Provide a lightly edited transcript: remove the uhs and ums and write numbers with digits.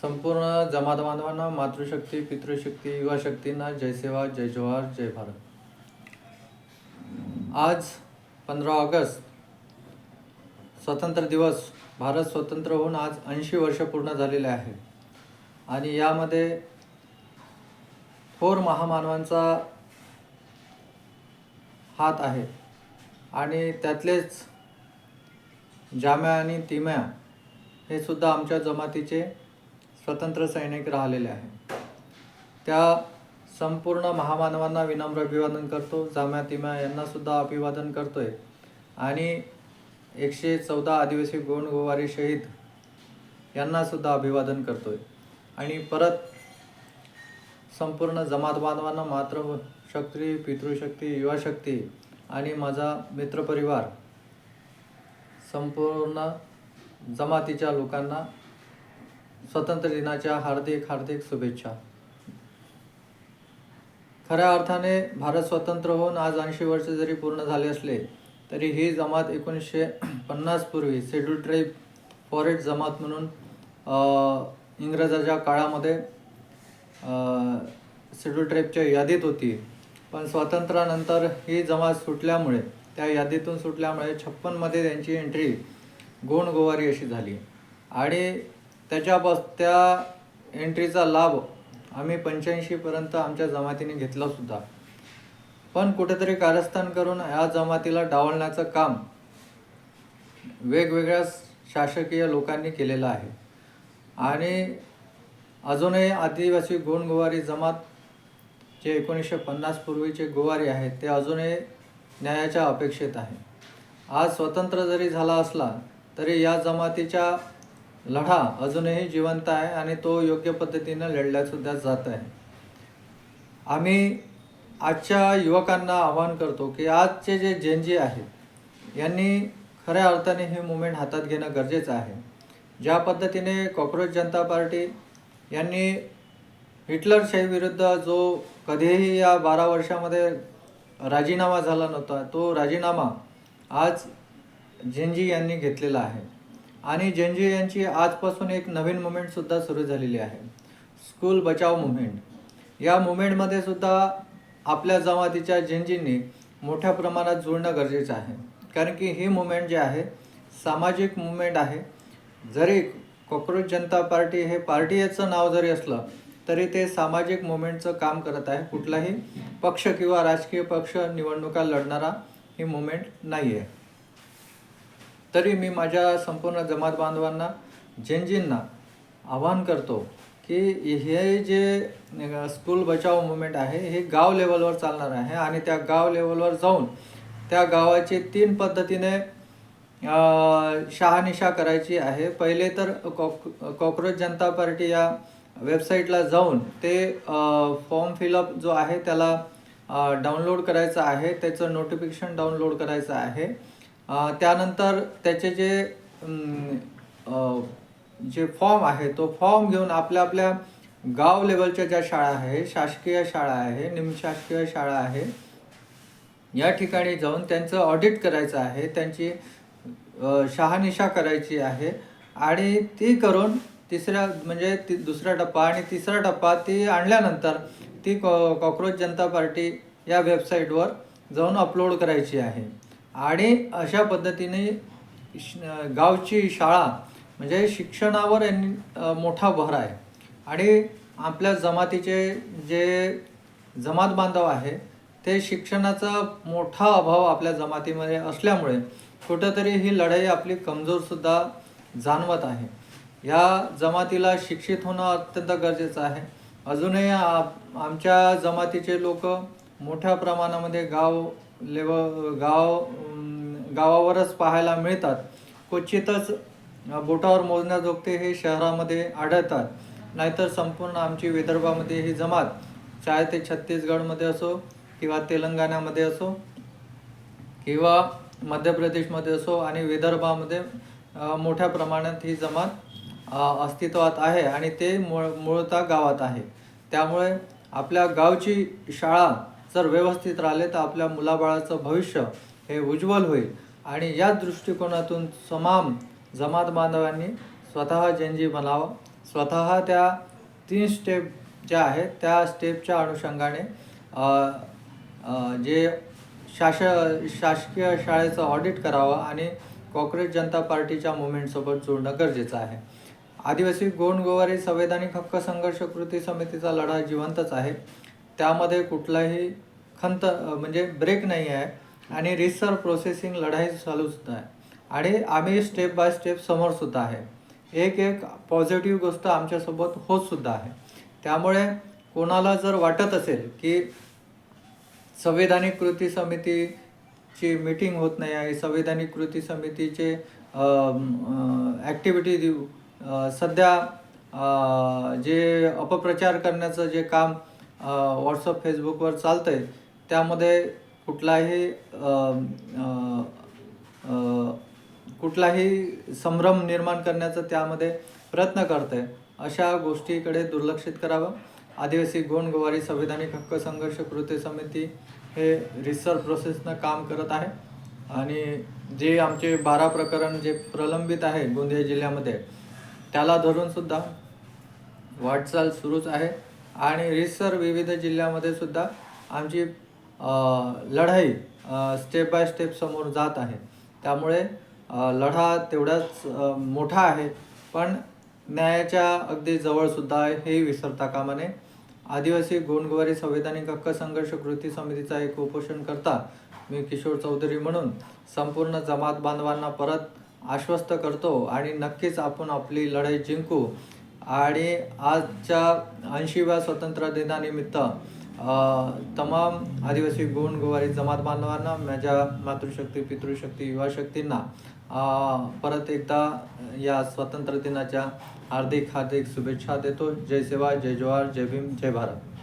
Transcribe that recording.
संपूर्ण जमात बांधवांना, मातृशक्ती, पितृशक्ती, युवा शक्तींना जय सेवा, जय जोहार, जय भारत. आज 15 ऑगस्ट स्वतंत्र दिवस. भारत स्वतंत्र होऊन आज 80 वर्ष पूर्ण झालेले आहे आणि यामध्ये थोर महामानवांचा हात आहे आणि त्यातलेच जाम्या आणि तिम्या हे सुद्धा आमच्या जमातीचे स्वतंत्र सैनिक राहिलेले आहे. त्या संपूर्ण महामानवांना विनम्र अभिवादन करतो. जाम्या तिम्या यांना सुद्धा अभिवादन करतोय आणि 114 आदिवासी गोंडगोवारी शहीद यांना सुद्धा अभिवादन करतोय आणि परत संपूर्ण जमात बांधवांना, मातृशक्ती, पितृशक्ती, युवा शक्ती आणि माझा मित्रपरिवार, संपूर्ण जमातीच्या लोकांना स्वतंत्र दिनाच्या हार्दिक हार्दिक शुभेच्छा. खऱ्या अर्थाने भारत स्वतंत्र होऊन आज 80 वर्ष जरी पूर्ण झाले असले तरी ही जमात 1950 पूर्वी शेड्यूल ट्राईब फॉरेस्ट जमात म्हणून इंग्रजाच्या काळामध्ये शेड्यूल ट्राईबच्या यादीत होती. पण स्वातंत्र्यानंतर ही जमात सुटल्यामुळे, त्या यादीतून सुटल्यामुळे 56 मध्ये त्यांची एंट्री गोंडगोवारी अशी झाली आणि त्या एंट्रीचा लाभ आम्ही 85 पर्यंत आमच्या जमातीने घेतला सुद्धा. पण कुठेतरी कारस्थान करून या जमातीला डावलण्याचं काम वेगवेगळ्या शासकीय लोकांनी केलेलं आहे आणि अजूनही आदिवासी गोंडगोवारी जमात जे 1950 पूर्वीचे गोवारी आहेत ते अजूनही न्यायाच्या अपेक्षेत आहे. आज स्वतंत्र जरी झाला असला तरी या जमातीचा लढा अजूनही जिवंत आहे आणि तो योग्य पद्धतीनं लढल्यासुद्धा जात आहे. आम्ही आजच्या युवकांना आवाहन करतो की आजचे जे जेनजी आहेत यांनी खऱ्या अर्थाने हे मुवमेंट हातात घेणं गरजेचं आहे. ज्या पद्धतीने कॉक्रोच जनता पार्टी यांनी हिटलरशाही विरुद्ध जो कधीही या 12 वर्षामध्ये राजीनामा झाला नव्हता, तो राजीनामा आज जेनजी यांनी घेतलेला आहे आणि जेनजी यांची आजपासून एक नवीन मुवमेंटसुद्धा सुरू झालेली आहे, स्कूल बचाव मुवमेंट. या मुवमेंटमध्ये सुद्धा आपल्या जमातीच्या जेनजींनी मोठ्या प्रमाणात जुळणं गरजेचं आहे, कारण की ही मुवमेंट जे आहे सामाजिक मुवमेंट आहे. जरी कॉक्रोच जनता पार्टी हे पार्टी याचं नाव जरी असलं तरी ते सामाजिक मुवमेंटचं काम करत आहे. कुठलाही पक्ष किंवा राजकीय पक्ष निवडणुका लढणारा ही मुवमेंट नाही आहे. तरी मी माझ्या संपूर्ण जमात बांधवांना, जेनजींना आवाहन करतो की हे जे स्कूल बचाव मुवमेंट आहे हे गाव लेवलवर चालणार आहे आणि त्या गाव लेवलवर जाऊन त्या गावाची 3 पद्धतीने शहानिशा करायची आहे. पहिले तर कॉक्रोच जनता पार्टी या वेबसाईटला जाऊन ते फॉर्म फिलअप जो आहे त्याला डाउनलोड करायचं आहे, त्याचं नोटिफिकेशन डाउनलोड करायचं आहे. त्यानंतर त्याचे जे फॉर्म आहे तो फॉर्म घेऊन आपल्या गाव लेवलच्या ज्या शाळा आहे, शासकीय शाळा आहे, निमशासकीय शाळा आहे, या ठिकाणी जाऊन त्यांचं ऑडिट करायचं आहे, त्यांची शहानिशा करायची आहे आणि ती करून दुसरा टप्पा आणि तिसरा टप्पा ती आणल्यानंतर ती कॉक्रोच जनता पार्टी या वेबसाईटवर जाऊन अपलोड करायची आहे. आणि अशा पद्धतीने गावची शाळा म्हणजे शिक्षणावर मोठा भर आहे आणि आपल्या जमातीचे जे जमात बांधव आहे ते शिक्षणाचा मोठा अभाव आपल्या जमातीमध्ये असल्यामुळे कुठंतरी ही लढाई आपली कमजोरसुद्धा जाणवत आहे. या जमातीला शिक्षित होणं अत्यंत गरजेचं आहे. अजूनही आमच्या जमातीचे लोक मोठ्या प्रमाणामध्ये गावावरच पाहायला मिळतात. क्वचितच बोटावर मोजण्याजोगते हे शहरामध्ये आढळतात. नाहीतर संपूर्ण आमची विदर्भामध्ये ही जमात, चाहे ते छत्तीसगडमध्ये असो किंवा तेलंगणामध्ये असो किंवा मध्य प्रदेशमध्ये असो आणि विदर्भामध्ये मोठ्या प्रमाणात ही जमात अस्तित्वात आहे आणि ते मूळतः गावात आहे. त्यामुळे आपल्या गावची शाळा जर व्यवस्थित राहिले तर आपल्या मुलाबाळाचं भविष्य हे उज्ज्वल होईल आणि या दृष्टिकोनातून तमाम जमात बांधवांनी स्वतः जेनजी बनावं स्वतः त्या 3 स्टेप ज्या आहेत त्या स्टेपच्या अनुषंगाने जे शासकीय शाळेचं ऑडिट करावं आणि कॉक्रोच जनता पार्टीच्या मुवमेंटसोबत जोडणं गरजेचं आहे. आदिवासी गोंडगोवारी संवैधानिक हक्क संघर्ष कृती समितीचा लढा जिवंतच आहे. त्यामध्ये कुठलाही खंत म्हणजे ब्रेक नाही आहे आणि रिसर प्रोसेसिंग लढाई चालूसुद्धा आहे आणि आम्ही स्टेप बाय स्टेप समोरसुद्धा आहे. एक पॉझिटिव्ह गोष्ट आमच्यासोबत होतसुद्धा आहे. त्यामुळे कोणाला जर वाटत असेल की संवैधानिक कृती समितीची मीटिंग होत नाही आहे, संवैधानिक कृती समितीचे ॲक्टिव्हिटी देऊ सध्या जे अपप्रचार करण्याचं जे काम व्हॉट्सअप फेसबुकवर चालतं आहे त्यामध्ये कुठलाही संभ्रम निर्माण करण्याचं त्यामध्ये प्रयत्न करत आहे. अशा गोष्टीकडे दुर्लक्षित करावं. आदिवासी गोंडगोवारी संवैधानिक हक्क संघर्ष कृती समिती हे रिसर प्रोसेसनं काम करत आहे आणि जे आमचे 12 प्रकरण जे प्रलंबित आहे गोंदिया जिल्ह्यामध्ये त्याला धरूनसुद्धा वाटचाल सुरूच आहे आणि रिसर विविध जिल्ह्यामध्ये सुद्धा आमची लढाई स्टेप बाय स्टेप समोर जात आहे. त्यामुळे लढा तेवढाच मोठा आहे पण न्यायाच्या अगदी जवळसुद्धा आहे हे विसरता कामा नये. आदिवासी गोंडगोवारी संवैधानिक हक्क संघर्ष कृती समितीचा एक उपोषणकर्ता मी किशोर चौधरी म्हणून संपूर्ण जमात बांधवांना परत आश्वस्त करतो आणि नक्कीच आपण आपली लढाई जिंकू. आणि आजच्या 80व्या स्वातंत्र्य दिनानिमित्त तमाम आदिवासी गोंडगोवारी जमात बांधवांना माझ्या मातृशक्ती पितृशक्ती युवा शक्तींना परत एकदा या स्वातंत्र्य दिनाच्या हार्दिक शुभेच्छा देतो. जय सेवा, जय जोहार, जय भीम, जय भारत.